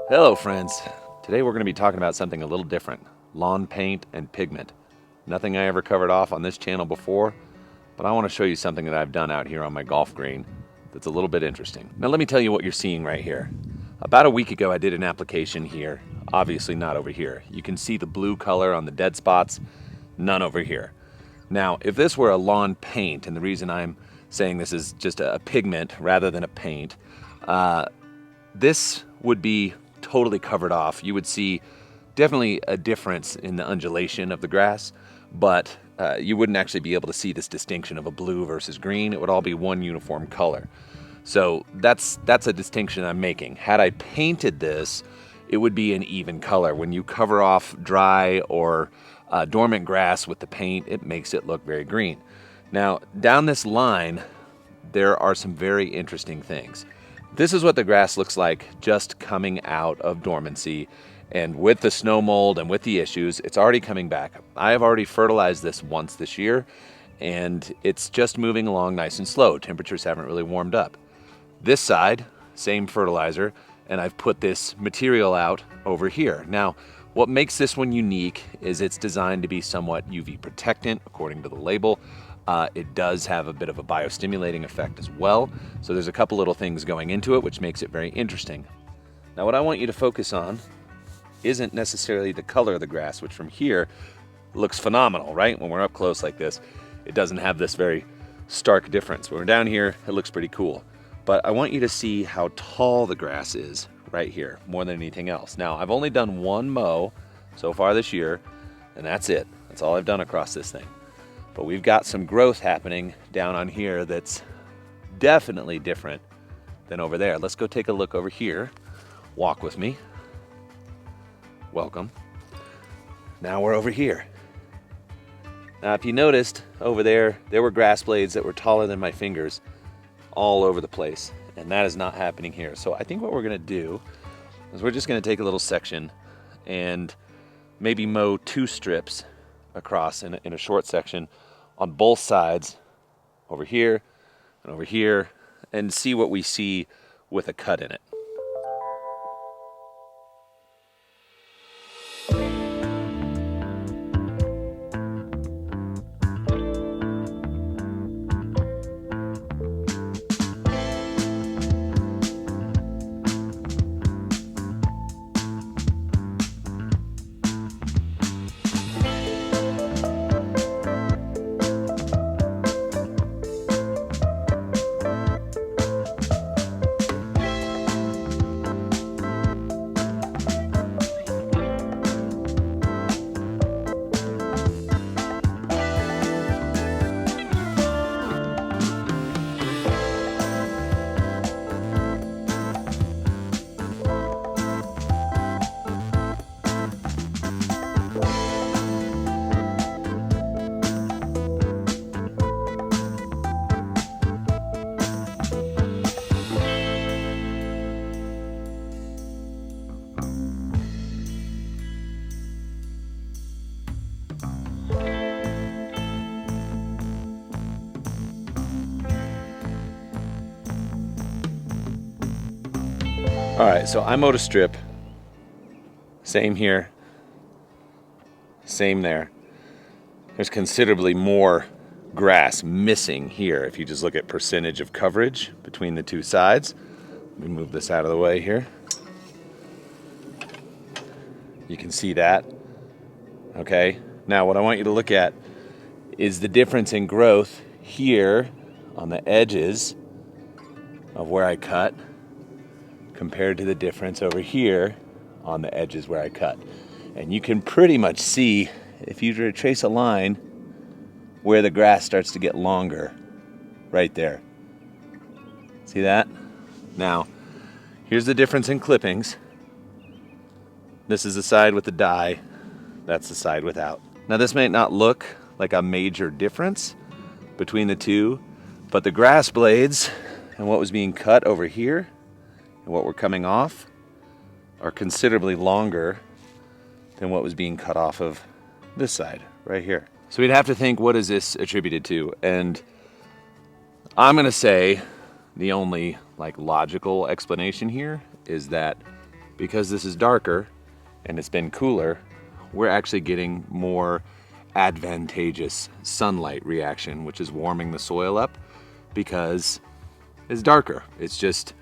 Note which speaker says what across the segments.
Speaker 1: Hello friends. Today we're going to be talking about something a little different. Lawn paint and pigment. Nothing I ever covered off on this channel before, but I want to show you something that I've done out here on my golf green that's a little bit interesting. Now let me tell you what you're seeing right here. About a week ago I did an application here, obviously not over here. You can see the blue color on the dead spots, none over here. Now if this were a lawn paint, and the reason I'm saying this is just a pigment rather than a paint, this would be totally covered off. You would see definitely a difference in the undulation of the grass, but you wouldn't actually be able to see this distinction of a blue versus green. It would all be one uniform color. So that's a distinction I'm making. Had I painted this, it would be an even color. When you cover off dry or dormant grass with the paint, it makes it look very green. Now, down this line, there are some very interesting things. This is what the grass looks like just coming out of dormancy, and with the snow mold and with the issues, it's already coming back. I have already fertilized this once this year, and it's just moving along nice and slow. Temperatures haven't really warmed up. This side, same fertilizer, and I've put this material out over here. Now, what makes this one unique is it's designed to be somewhat UV protectant, according to the label. It does have a bit of a biostimulating effect as well. So there's a couple little things going into it, which makes it very interesting. Now, what I want you to focus on isn't necessarily the color of the grass, which from here looks phenomenal, right? When we're up close like this, it doesn't have this very stark difference. When we're down here, it looks pretty cool. But I want you to see how tall the grass is right here, more than anything else. Now, I've only done one mow so far this year, and that's it. That's all I've done across this thing. But we've got some growth happening down on here that's definitely different than over there. Let's go take a look over here. Walk with me. Welcome. Now we're over here. Now, if you noticed over there, there were grass blades that were taller than my fingers all over the place, and that is not happening here. So I think what we're gonna do is we're just gonna take a little section and maybe mow 2 strips across in a short section on both sides, over here and over here, and see what we see with a cut in it. All right, so I mowed a strip. Same here. Same there. There's considerably more grass missing here if you just look at percentage of coverage between the two sides. Let me move this out of the way here. You can see that. Okay, now what I want you to look at is the difference in growth here on the edges of where I cut compared to the difference over here on the edges where I cut. And you can pretty much see, if you were to trace a line, where the grass starts to get longer right there. See that? Now, here's the difference in clippings. This is the side with the dye, that's the side without. Now this may not look like a major difference between the two, but the grass blades and what was being cut over here and what were coming off are considerably longer than what was being cut off of this side right here. So we'd have to think, what is this attributed to? And I'm gonna say the only logical explanation here is that because this is darker and it's been cooler, we're actually getting more advantageous sunlight reaction, which is warming the soil up because it's darker. It's just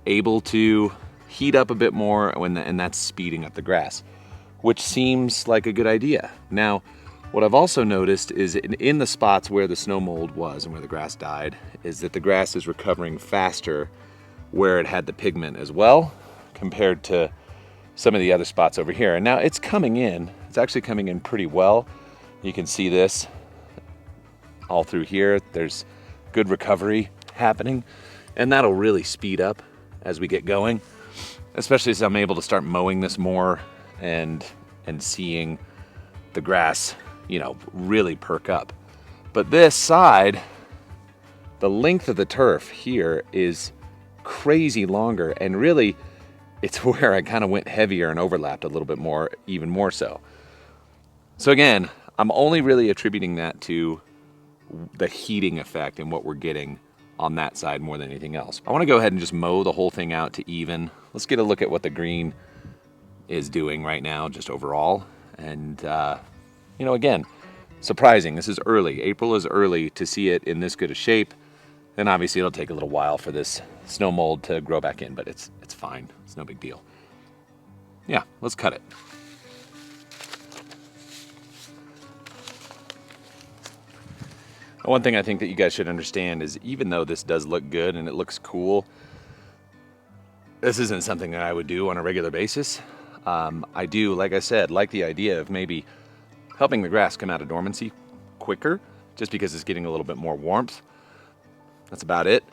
Speaker 1: able to heat up a bit more and that's speeding up the grass, which seems like a good idea. Now, what I've also noticed is in the spots where the snow mold was and where the grass died, is that the grass is recovering faster where it had the pigment as well, compared to some of the other spots over here. And now it's coming in, it's actually coming in pretty well. You can see this all through here. There's good recovery happening, and that'll really speed up as we get going, especially as I'm able to start mowing this more and seeing the grass, you know, really perk up. But this side, the length of the turf here is crazy longer, and really it's where I kind of went heavier and overlapped a little bit more, even more so. So again, I'm only really attributing that to the heating effect and what we're getting on that side more than anything else. I want to go ahead and just mow the whole thing out to even. Let's get a look at what the green is doing right now, just overall. And you know, again, surprising. This is early. April is early to see it in this good a shape. Then obviously it'll take a little while for this snow mold to grow back in, but it's fine. It's no big deal. Yeah, let's cut it. One thing I think that you guys should understand is, even though this does look good and it looks cool, this isn't something that I would do on a regular basis. I do, like I said, like the idea of maybe helping the grass come out of dormancy quicker, just because it's getting a little bit more warmth. That's about it.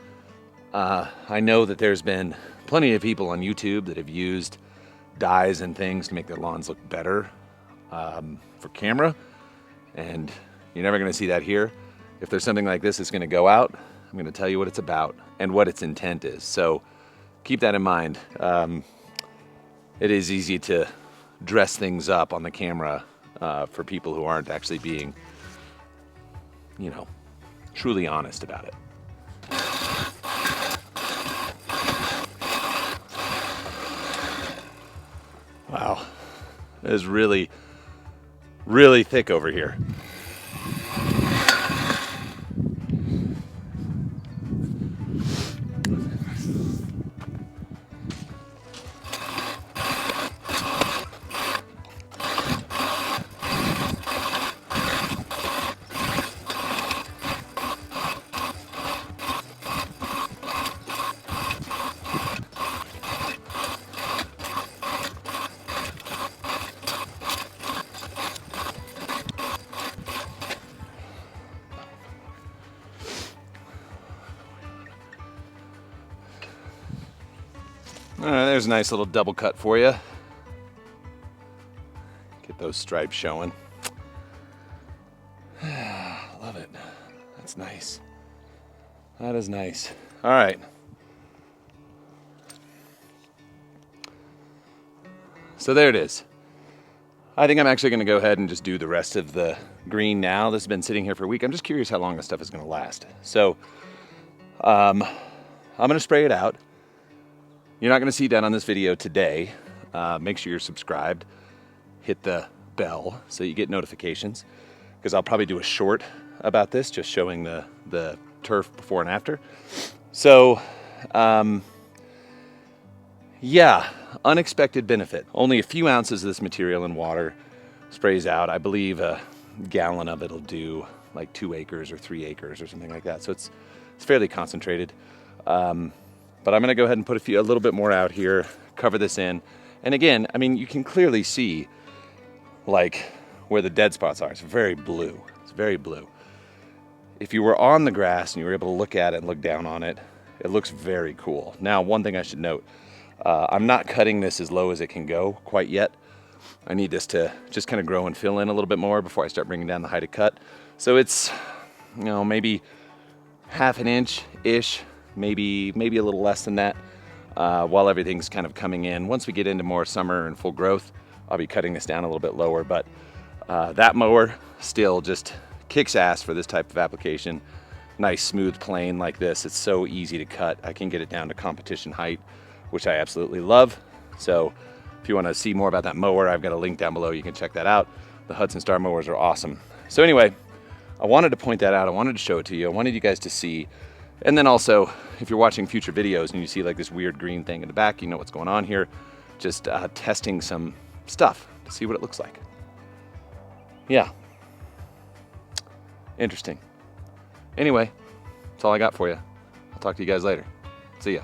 Speaker 1: I know that there's been plenty of people on YouTube that have used dyes and things to make their lawns look better for camera, and you're never going to see that here. If there's something like this that's going to go out, I'm going to tell you what it's about and what its intent is. So keep that in mind. It is easy to dress things up on the camera for people who aren't actually being, you know, truly honest about it. Wow, it is really, really thick over here. There's a nice little double cut for you. Get those stripes showing. Love it. That's nice. That is nice. All right. So there it is. I think I'm actually going to go ahead and just do the rest of the green now. This has been sitting here for a week. I'm just curious how long this stuff is going to last. So I'm going to spray it out. You're not going to see that on this video today. Make sure you're subscribed. Hit the bell so you get notifications, because I'll probably do a short about this, just showing the turf before and after. So, yeah, unexpected benefit. Only a few ounces of this material in water sprays out. I believe a gallon of it will do like 2 acres or 3 acres or something like that. So it's fairly concentrated. But I'm going to go ahead and put a little bit more out here, cover this in. And again, I mean, you can clearly see like where the dead spots are. It's very blue. It's very blue. If you were on the grass and you were able to look at it and look down on it, it looks very cool. Now, one thing I should note, I'm not cutting this as low as it can go quite yet. I need this to just kind of grow and fill in a little bit more before I start bringing down the height of cut. So it's, you know, maybe half an inch-ish, maybe a little less than that, while everything's kind of coming in. Once we get into more summer and full growth, I'll be cutting this down a little bit lower, but that mower still just kicks ass for this type of application. Nice smooth plane like this. It's so easy to cut. I can get it down to competition height, which I absolutely love. So if you want to see more about that mower, I've got a link down below. You can check that out. The Hudson Star mowers are awesome. So anyway, I wanted to point that out. I wanted to show it to you. I wanted you guys to see. And then also, if you're watching future videos and you see like this weird green thing in the back, you know what's going on here. Just testing some stuff to see what it looks like. Yeah. Interesting. Anyway, that's all I got for you. I'll talk to you guys later. See ya.